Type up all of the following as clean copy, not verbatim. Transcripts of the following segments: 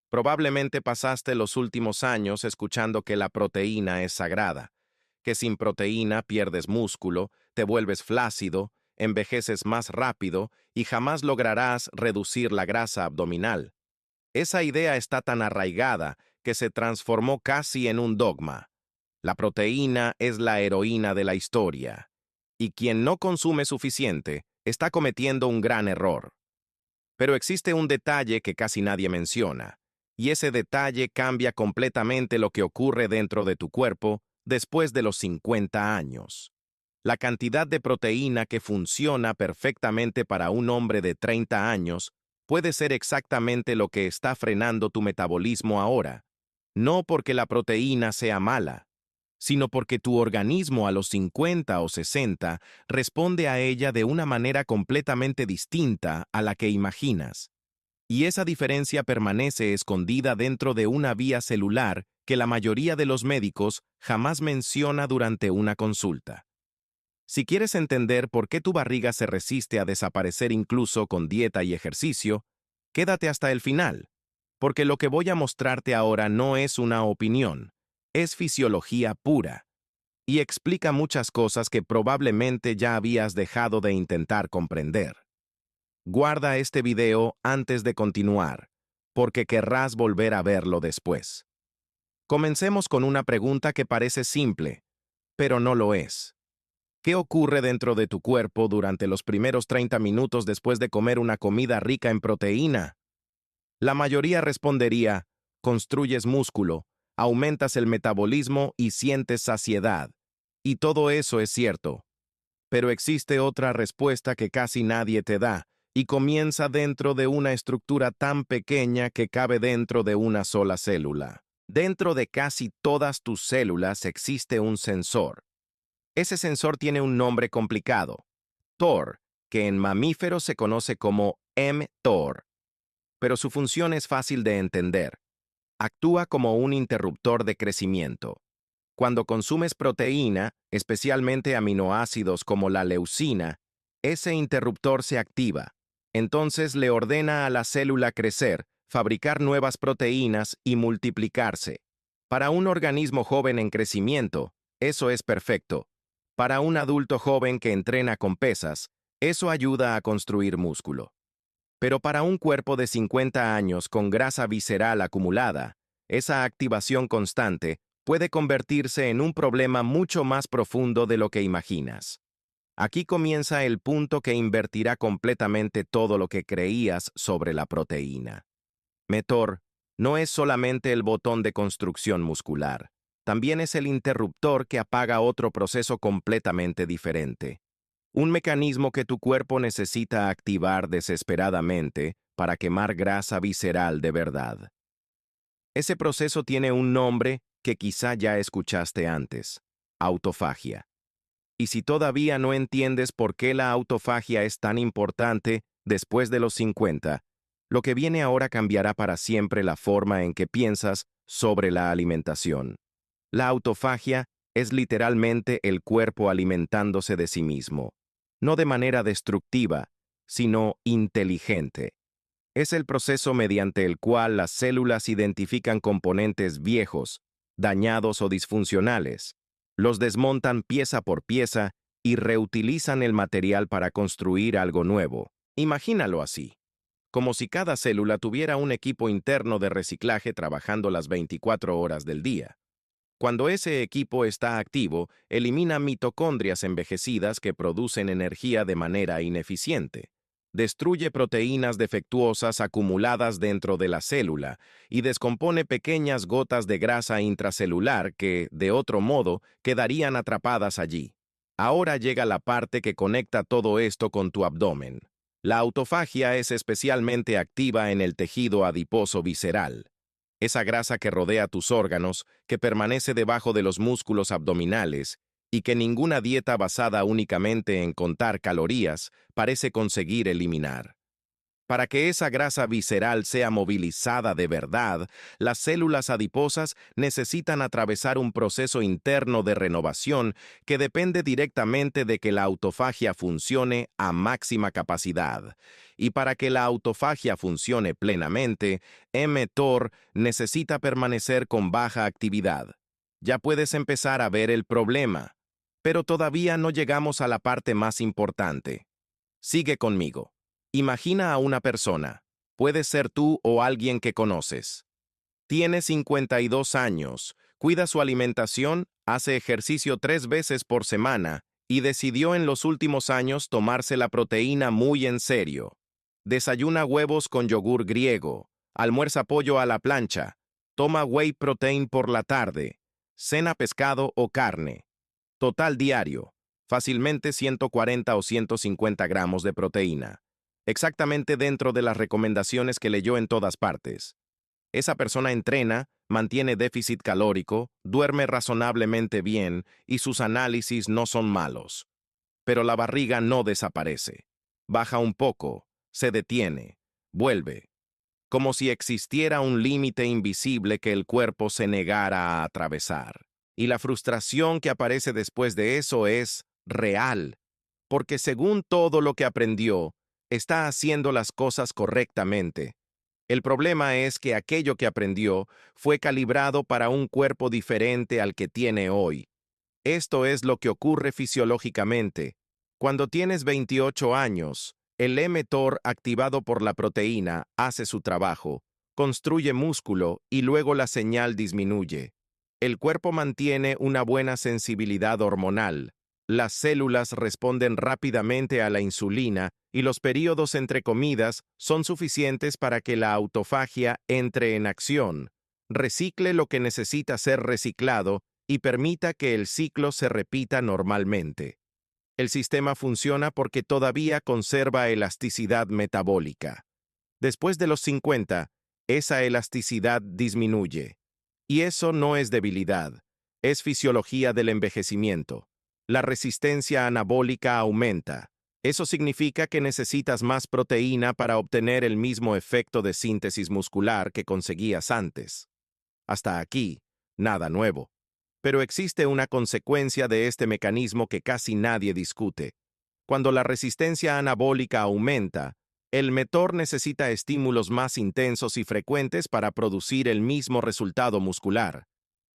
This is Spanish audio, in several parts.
Probablemente pasaste los últimos años escuchando que la proteína es sagrada, que sin proteína pierdes músculo, te vuelves flácido, envejeces más rápido y jamás lograrás reducir la grasa abdominal. Esa idea está tan arraigada que se transformó casi en un dogma. La proteína es la heroína de la historia, y quien no consume suficiente está cometiendo un gran error. Pero existe un detalle que casi nadie menciona, y ese detalle cambia completamente lo que ocurre dentro de tu cuerpo después de los 50 años. La cantidad de proteína que funciona perfectamente para un hombre de 30 años puede ser exactamente lo que está frenando tu metabolismo ahora, no porque la proteína sea mala, sino porque tu organismo a los 50 o 60 responde a ella de una manera completamente distinta a la que imaginas. Y esa diferencia permanece escondida dentro de una vía celular que la mayoría de los médicos jamás menciona durante una consulta. Si quieres entender por qué tu barriga se resiste a desaparecer incluso con dieta y ejercicio, quédate hasta el final, porque lo que voy a mostrarte ahora no es una opinión, es fisiología pura, y explica muchas cosas que probablemente ya habías dejado de intentar comprender. Guarda este video antes de continuar, porque querrás volver a verlo después. Comencemos con una pregunta que parece simple, pero no lo es. ¿Qué ocurre dentro de tu cuerpo durante los primeros 30 minutos después de comer una comida rica en proteína? La mayoría respondería, construyes músculo, aumentas el metabolismo y sientes saciedad. Y todo eso es cierto. Pero existe otra respuesta que casi nadie te da, y comienza dentro de una estructura tan pequeña que cabe dentro de una sola célula. Dentro de casi todas tus células existe un sensor. Ese sensor tiene un nombre complicado, TOR, que en mamíferos se conoce como mTOR, pero su función es fácil de entender. Actúa como un interruptor de crecimiento. Cuando consumes proteína, especialmente aminoácidos como la leucina, ese interruptor se activa. Entonces le ordena a la célula crecer, fabricar nuevas proteínas y multiplicarse. Para un organismo joven en crecimiento, eso es perfecto. Para un adulto joven que entrena con pesas, eso ayuda a construir músculo. Pero para un cuerpo de 50 años con grasa visceral acumulada, esa activación constante puede convertirse en un problema mucho más profundo de lo que imaginas. Aquí comienza el punto que invertirá completamente todo lo que creías sobre la proteína. mTOR no es solamente el botón de construcción muscular, también es el interruptor que apaga otro proceso completamente diferente. Un mecanismo que tu cuerpo necesita activar desesperadamente para quemar grasa visceral de verdad. Ese proceso tiene un nombre que quizá ya escuchaste antes: autofagia. Y si todavía no entiendes por qué la autofagia es tan importante después de los 50, lo que viene ahora cambiará para siempre la forma en que piensas sobre la alimentación. La autofagia es literalmente el cuerpo alimentándose de sí mismo, no de manera destructiva, sino inteligente. Es el proceso mediante el cual las células identifican componentes viejos, dañados o disfuncionales, los desmontan pieza por pieza y reutilizan el material para construir algo nuevo. Imagínalo así, como si cada célula tuviera un equipo interno de reciclaje trabajando las 24 horas del día. Cuando ese equipo está activo, elimina mitocondrias envejecidas que producen energía de manera ineficiente. Destruye proteínas defectuosas acumuladas dentro de la célula y descompone pequeñas gotas de grasa intracelular que, de otro modo, quedarían atrapadas allí. Ahora llega la parte que conecta todo esto con tu abdomen. La autofagia es especialmente activa en el tejido adiposo visceral. Esa grasa que rodea tus órganos, que permanece debajo de los músculos abdominales y que ninguna dieta basada únicamente en contar calorías parece conseguir eliminar. Para que esa grasa visceral sea movilizada de verdad, las células adiposas necesitan atravesar un proceso interno de renovación que depende directamente de que la autofagia funcione a máxima capacidad. Y para que la autofagia funcione plenamente, mTOR necesita permanecer con baja actividad. Ya puedes empezar a ver el problema, pero todavía no llegamos a la parte más importante. Sigue conmigo. Imagina a una persona. Puede ser tú o alguien que conoces. Tiene 52 años, cuida su alimentación, hace ejercicio 3 veces por semana y decidió en los últimos años tomarse la proteína muy en serio. Desayuna huevos con yogur griego, almuerza pollo a la plancha, toma whey protein por la tarde, cena pescado o carne. Total diario, fácilmente 140 o 150 gramos de proteína. Exactamente dentro de las recomendaciones que leyó en todas partes. Esa persona entrena, mantiene déficit calórico, duerme razonablemente bien y sus análisis no son malos. Pero la barriga no desaparece. Baja un poco, se detiene, vuelve. Como si existiera un límite invisible que el cuerpo se negara a atravesar. Y la frustración que aparece después de eso es real, porque según todo lo que aprendió, está haciendo las cosas correctamente. El problema es que aquello que aprendió fue calibrado para un cuerpo diferente al que tiene hoy. Esto es lo que ocurre fisiológicamente. Cuando tienes 28 años, el mTOR activado por la proteína hace su trabajo, construye músculo y luego la señal disminuye. El cuerpo mantiene una buena sensibilidad hormonal. Las células responden rápidamente a la insulina y los períodos entre comidas son suficientes para que la autofagia entre en acción, recicle lo que necesita ser reciclado y permita que el ciclo se repita normalmente. El sistema funciona porque todavía conserva elasticidad metabólica. Después de los 50, esa elasticidad disminuye. Y eso no es debilidad, es fisiología del envejecimiento. La resistencia anabólica aumenta. Eso significa que necesitas más proteína para obtener el mismo efecto de síntesis muscular que conseguías antes. Hasta aquí, nada nuevo. Pero existe una consecuencia de este mecanismo que casi nadie discute. Cuando la resistencia anabólica aumenta, el mTOR necesita estímulos más intensos y frecuentes para producir el mismo resultado muscular.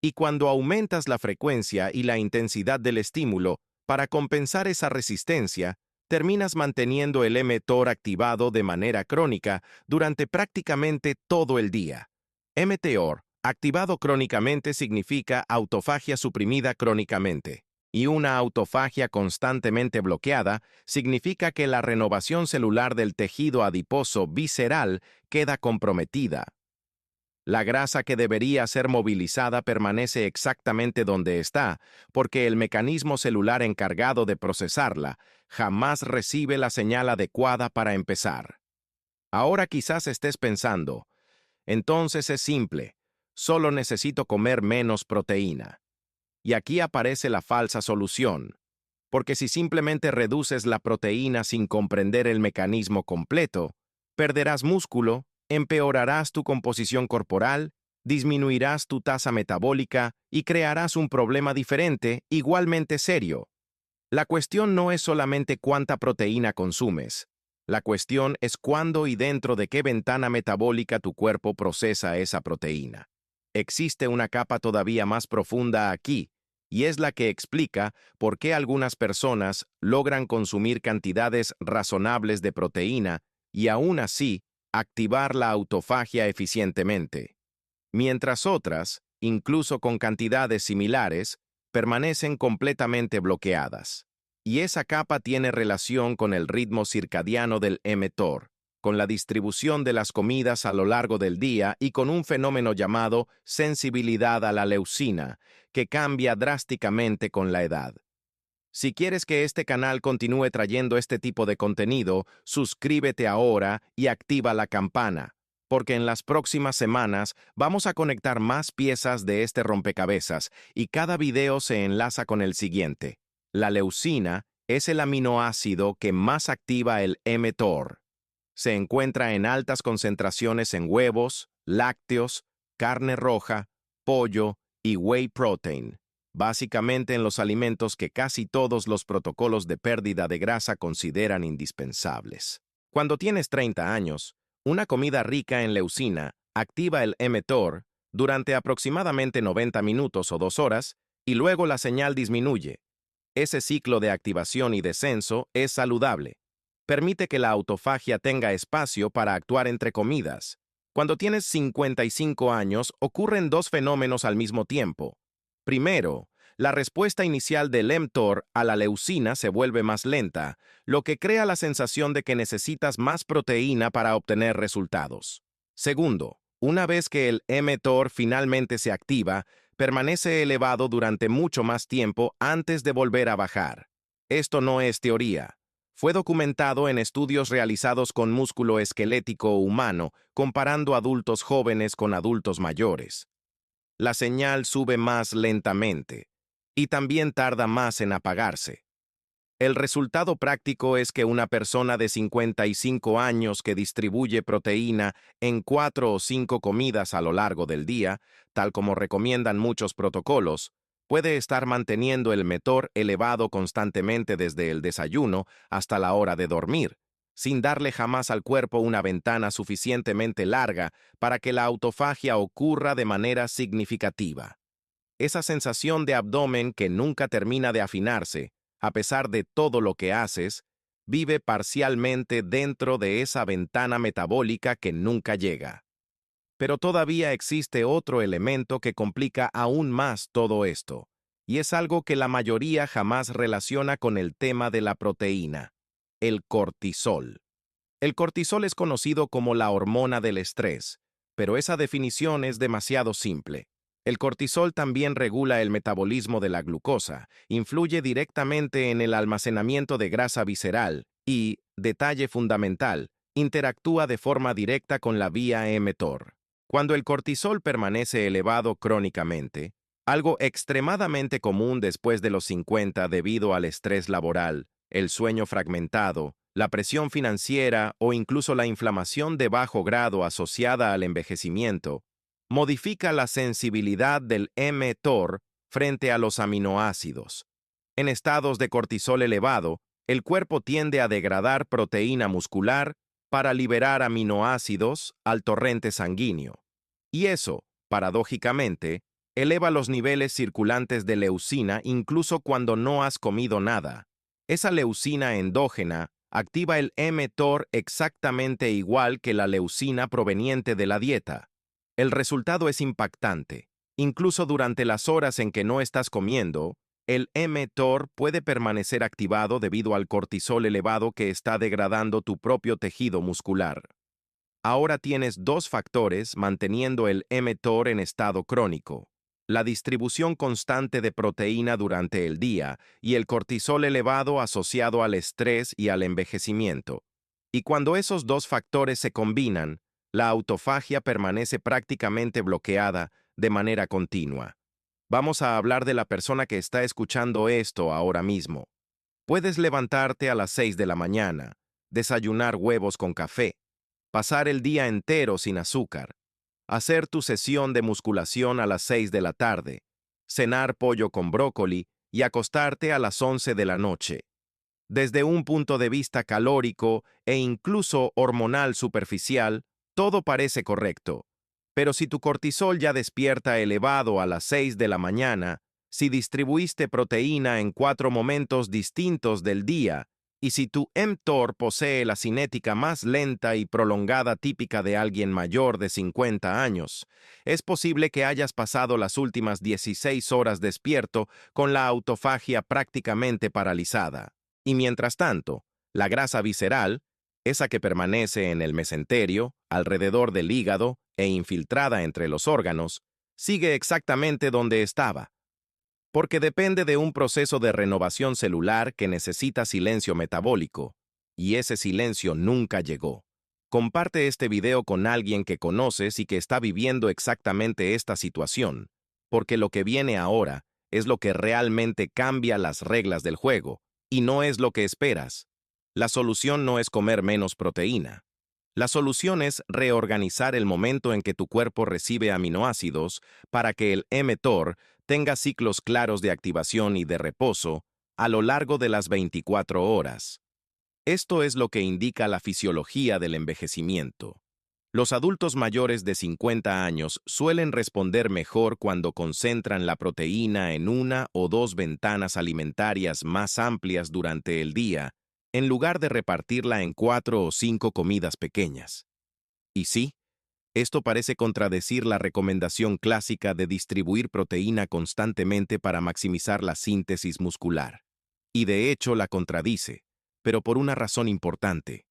Y cuando aumentas la frecuencia y la intensidad del estímulo, para compensar esa resistencia, terminas manteniendo el mTOR activado de manera crónica durante prácticamente todo el día. mTOR activado crónicamente significa autofagia suprimida crónicamente. Y una autofagia constantemente bloqueada significa que la renovación celular del tejido adiposo visceral queda comprometida. La grasa que debería ser movilizada permanece exactamente donde está, porque el mecanismo celular encargado de procesarla jamás recibe la señal adecuada para empezar. Ahora quizás estés pensando, entonces es simple, solo necesito comer menos proteína. Y aquí aparece la falsa solución, porque si simplemente reduces la proteína sin comprender el mecanismo completo, perderás músculo, empeorarás tu composición corporal, disminuirás tu tasa metabólica y crearás un problema diferente, igualmente serio. La cuestión no es solamente cuánta proteína consumes. La cuestión es cuándo y dentro de qué ventana metabólica tu cuerpo procesa esa proteína. Existe una capa todavía más profunda aquí, y es la que explica por qué algunas personas logran consumir cantidades razonables de proteína y aún así activar la autofagia eficientemente, mientras otras, incluso con cantidades similares, permanecen completamente bloqueadas. Y esa capa tiene relación con el ritmo circadiano del mTOR, con la distribución de las comidas a lo largo del día y con un fenómeno llamado sensibilidad a la leucina, que cambia drásticamente con la edad. Si quieres que este canal continúe trayendo este tipo de contenido, suscríbete ahora y activa la campana, porque en las próximas semanas vamos a conectar más piezas de este rompecabezas y cada video se enlaza con el siguiente. La leucina es el aminoácido que más activa el mTOR. Se encuentra en altas concentraciones en huevos, lácteos, carne roja, pollo y whey protein, básicamente en los alimentos que casi todos los protocolos de pérdida de grasa consideran indispensables. Cuando tienes 30 años, una comida rica en leucina activa el mTOR durante aproximadamente 90 minutos o 2 horas y luego la señal disminuye. Ese ciclo de activación y descenso es saludable. Permite que la autofagia tenga espacio para actuar entre comidas. Cuando tienes 55 años, ocurren dos fenómenos al mismo tiempo. Primero, la respuesta inicial del mTOR a la leucina se vuelve más lenta, lo que crea la sensación de que necesitas más proteína para obtener resultados. Segundo, una vez que el mTOR finalmente se activa, permanece elevado durante mucho más tiempo antes de volver a bajar. Esto no es teoría. Fue documentado en estudios realizados con músculo esquelético humano, comparando adultos jóvenes con adultos mayores. La señal sube más lentamente y también tarda más en apagarse. El resultado práctico es que una persona de 55 años que distribuye proteína en 4 o 5 comidas a lo largo del día, tal como recomiendan muchos protocolos, puede estar manteniendo el mTOR elevado constantemente desde el desayuno hasta la hora de dormir, sin darle jamás al cuerpo una ventana suficientemente larga para que la autofagia ocurra de manera significativa. Esa sensación de abdomen que nunca termina de afinarse, a pesar de todo lo que haces, vive parcialmente dentro de esa ventana metabólica que nunca llega. Pero todavía existe otro elemento que complica aún más todo esto, y es algo que la mayoría jamás relaciona con el tema de la proteína: el cortisol. El cortisol es conocido como la hormona del estrés, pero esa definición es demasiado simple. El cortisol también regula el metabolismo de la glucosa, influye directamente en el almacenamiento de grasa visceral y, detalle fundamental, interactúa de forma directa con la vía mTOR. Cuando el cortisol permanece elevado crónicamente, algo extremadamente común después de los 50 debido al estrés laboral, el sueño fragmentado, la presión financiera o incluso la inflamación de bajo grado asociada al envejecimiento, modifica la sensibilidad del mTOR frente a los aminoácidos. En estados de cortisol elevado, el cuerpo tiende a degradar proteína muscular para liberar aminoácidos al torrente sanguíneo. Y eso, paradójicamente, eleva los niveles circulantes de leucina incluso cuando no has comido nada. Esa leucina endógena activa el mTOR exactamente igual que la leucina proveniente de la dieta. El resultado es impactante. Incluso durante las horas en que no estás comiendo, el mTOR puede permanecer activado debido al cortisol elevado que está degradando tu propio tejido muscular. Ahora tienes dos factores manteniendo el mTOR en estado crónico: la distribución constante de proteína durante el día y el cortisol elevado asociado al estrés y al envejecimiento. Y cuando esos dos factores se combinan, la autofagia permanece prácticamente bloqueada de manera continua. Vamos a hablar de la persona que está escuchando esto ahora mismo. Puedes levantarte a las 6 de la mañana, desayunar huevos con café, pasar el día entero sin azúcar, hacer tu sesión de musculación a las 6 de la tarde, cenar pollo con brócoli y acostarte a las 11 de la noche. Desde un punto de vista calórico e incluso hormonal superficial, todo parece correcto. Pero si tu cortisol ya despierta elevado a las 6 de la mañana, si distribuiste proteína en 4 momentos distintos del día, y si tu mTOR posee la cinética más lenta y prolongada típica de alguien mayor de 50 años, es posible que hayas pasado las últimas 16 horas despierto con la autofagia prácticamente paralizada. Y mientras tanto, la grasa visceral, esa que permanece en el mesenterio, alrededor del hígado e infiltrada entre los órganos, sigue exactamente donde estaba, porque depende de un proceso de renovación celular que necesita silencio metabólico, y ese silencio nunca llegó. Comparte este video con alguien que conoces y que está viviendo exactamente esta situación, porque lo que viene ahora es lo que realmente cambia las reglas del juego, y no es lo que esperas. La solución no es comer menos proteína. La solución es reorganizar el momento en que tu cuerpo recibe aminoácidos para que el mTOR tenga ciclos claros de activación y de reposo a lo largo de las 24 horas. Esto es lo que indica la fisiología del envejecimiento. Los adultos mayores de 50 años suelen responder mejor cuando concentran la proteína en una o dos ventanas alimentarias más amplias durante el día, en lugar de repartirla en 4 o 5 comidas pequeñas. Y sí, esto parece contradecir la recomendación clásica de distribuir proteína constantemente para maximizar la síntesis muscular. Y de hecho la contradice, pero por una razón importante.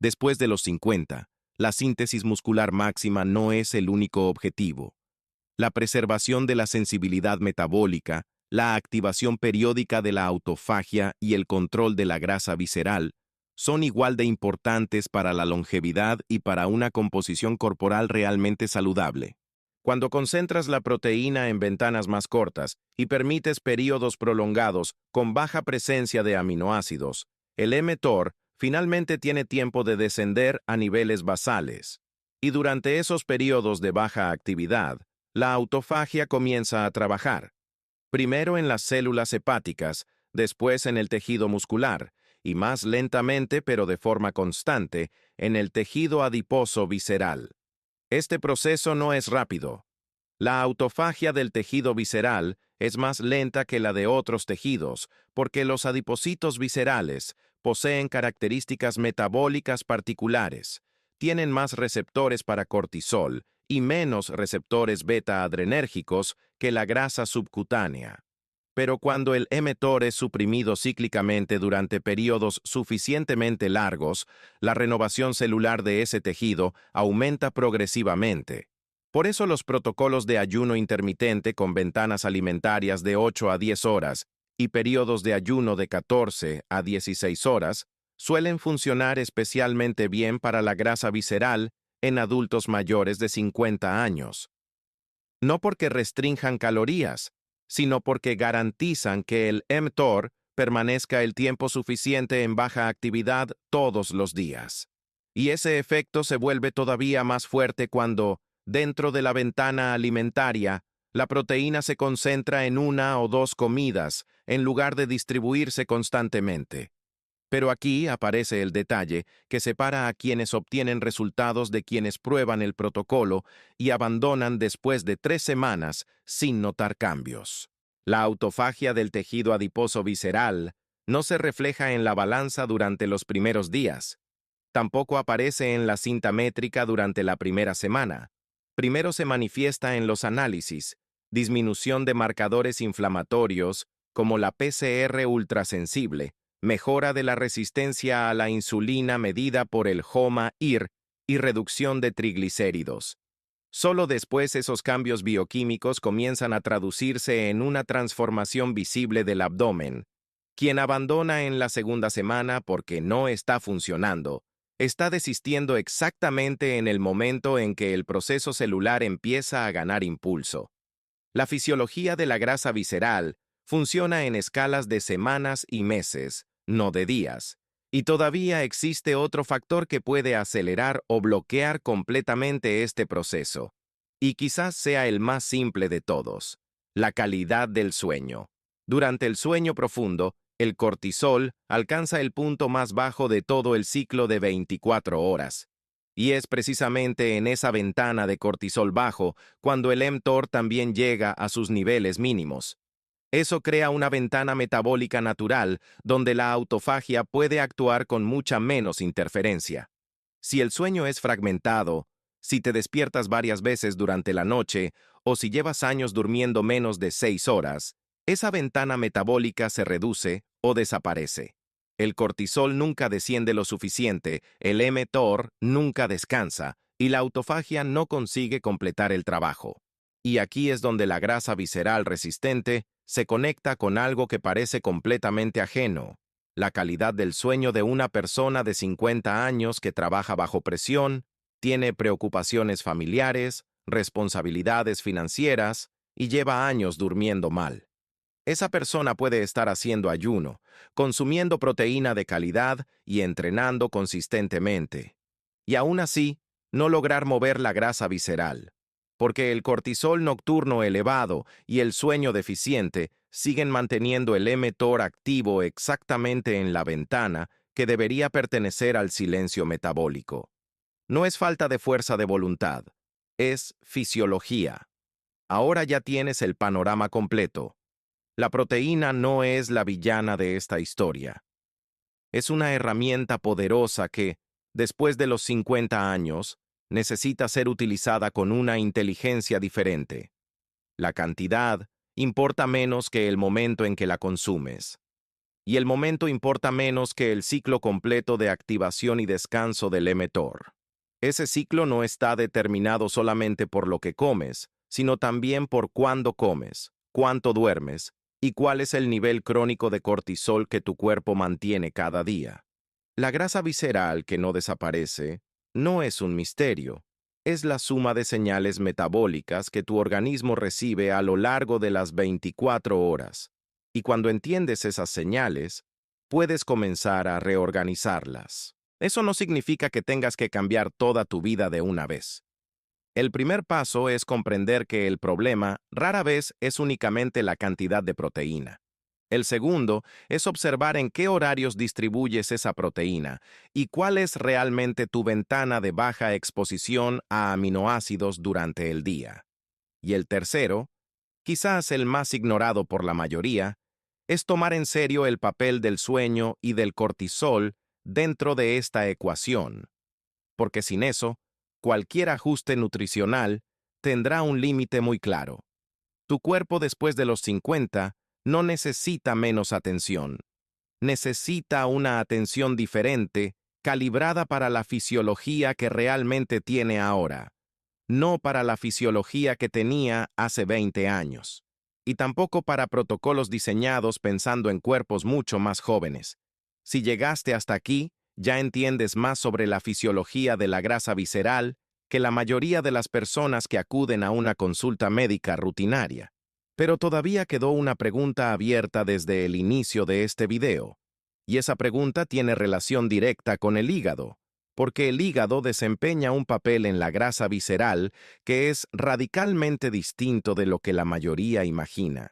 Después de los 50, la síntesis muscular máxima no es el único objetivo. La preservación de la sensibilidad metabólica, la activación periódica de la autofagia y el control de la grasa visceral son igual de importantes para la longevidad y para una composición corporal realmente saludable. Cuando concentras la proteína en ventanas más cortas y permites períodos prolongados con baja presencia de aminoácidos, el mTOR finalmente tiene tiempo de descender a niveles basales. Y durante esos periodos de baja actividad, la autofagia comienza a trabajar, primero en las células hepáticas, después en el tejido muscular, y más lentamente pero de forma constante, en el tejido adiposo visceral. Este proceso no es rápido. La autofagia del tejido visceral es más lenta que la de otros tejidos, porque los adipocitos viscerales poseen características metabólicas particulares, tienen más receptores para cortisol y menos receptores beta-adrenérgicos que la grasa subcutánea. Pero cuando el mTOR es suprimido cíclicamente durante periodos suficientemente largos, la renovación celular de ese tejido aumenta progresivamente. Por eso los protocolos de ayuno intermitente con ventanas alimentarias de 8 a 10 horas y periodos de ayuno de 14 a 16 horas suelen funcionar especialmente bien para la grasa visceral en adultos mayores de 50 años. No porque restrinjan calorías, sino porque garantizan que el mTOR permanezca el tiempo suficiente en baja actividad todos los días. Y ese efecto se vuelve todavía más fuerte cuando, dentro de la ventana alimentaria, la proteína se concentra en una o dos comidas, en lugar de distribuirse constantemente. Pero aquí aparece el detalle que separa a quienes obtienen resultados de quienes prueban el protocolo y abandonan después de 3 semanas sin notar cambios. La autofagia del tejido adiposo visceral no se refleja en la balanza durante los primeros días. Tampoco aparece en la cinta métrica durante la primera semana. Primero se manifiesta en los análisis, disminución de marcadores inflamatorios, como la PCR ultrasensible, mejora de la resistencia a la insulina medida por el HOMA-IR y reducción de triglicéridos. Solo después esos cambios bioquímicos comienzan a traducirse en una transformación visible del abdomen. Quien abandona en la segunda semana porque no está funcionando, está desistiendo exactamente en el momento en que el proceso celular empieza a ganar impulso. La fisiología de la grasa visceral funciona en escalas de semanas y meses, no de días. Y todavía existe otro factor que puede acelerar o bloquear completamente este proceso. Y quizás sea el más simple de todos: la calidad del sueño. Durante el sueño profundo, el cortisol alcanza el punto más bajo de todo el ciclo de 24 horas. Y es precisamente en esa ventana de cortisol bajo cuando el mTOR también llega a sus niveles mínimos. Eso crea una ventana metabólica natural donde la autofagia puede actuar con mucha menos interferencia. Si el sueño es fragmentado, si te despiertas varias veces durante la noche o si llevas años durmiendo menos de 6 horas, esa ventana metabólica se reduce o desaparece. El cortisol nunca desciende lo suficiente, el mTOR nunca descansa y la autofagia no consigue completar el trabajo. Y aquí es donde la grasa visceral resistente se conecta con algo que parece completamente ajeno: la calidad del sueño de una persona de 50 años que trabaja bajo presión, tiene preocupaciones familiares, responsabilidades financieras y lleva años durmiendo mal. Esa persona puede estar haciendo ayuno, consumiendo proteína de calidad y entrenando consistentemente. y aún así no lograr mover la grasa visceral, porque el cortisol nocturno elevado y el sueño deficiente siguen manteniendo el mTOR activo exactamente en la ventana que debería pertenecer al silencio metabólico. No es falta de fuerza de voluntad, es fisiología. Ahora ya tienes el panorama completo. La proteína no es la villana de esta historia. Es una herramienta poderosa que, después de los 50 años, necesita ser utilizada con una inteligencia diferente. La cantidad importa menos que el momento en que la consumes. Y el momento importa menos que el ciclo completo de activación y descanso del mTOR. Ese ciclo no está determinado solamente por lo que comes, sino también por cuándo comes, cuánto duermes y cuál es el nivel crónico de cortisol que tu cuerpo mantiene cada día. La grasa visceral que no desaparece no es un misterio, es la suma de señales metabólicas que tu organismo recibe a lo largo de las 24 horas. Y cuando entiendes esas señales, puedes comenzar a reorganizarlas. Eso no significa que tengas que cambiar toda tu vida de una vez. El primer paso es comprender que el problema rara vez es únicamente la cantidad de proteína. El segundo es observar en qué horarios distribuyes esa proteína y cuál es realmente tu ventana de baja exposición a aminoácidos durante el día. Y el tercero, quizás el más ignorado por la mayoría, es tomar en serio el papel del sueño y del cortisol dentro de esta ecuación, porque sin eso, cualquier ajuste nutricional tendrá un límite muy claro. Tu cuerpo después de los 50 no necesita menos atención, necesita una atención diferente, calibrada para la fisiología que realmente tiene ahora, no para la fisiología que tenía hace 20 años, y tampoco para protocolos diseñados pensando en cuerpos mucho más jóvenes. Si llegaste hasta aquí, ya entiendes más sobre la fisiología de la grasa visceral que la mayoría de las personas que acuden a una consulta médica rutinaria. Pero todavía quedó una pregunta abierta desde el inicio de este video, y esa pregunta tiene relación directa con el hígado, porque el hígado desempeña un papel en la grasa visceral que es radicalmente distinto de lo que la mayoría imagina.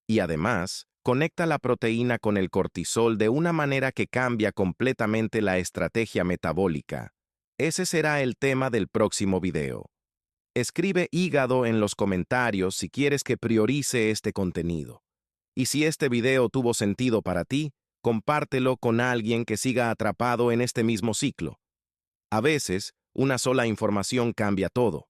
Y además, conecta la proteína con el cortisol de una manera que cambia completamente la estrategia metabólica. Ese será el tema del próximo video. Escribe hígado en los comentarios si quieres que priorice este contenido. Y si este video tuvo sentido para ti, compártelo con alguien que siga atrapado en este mismo ciclo. A veces, una sola información cambia todo.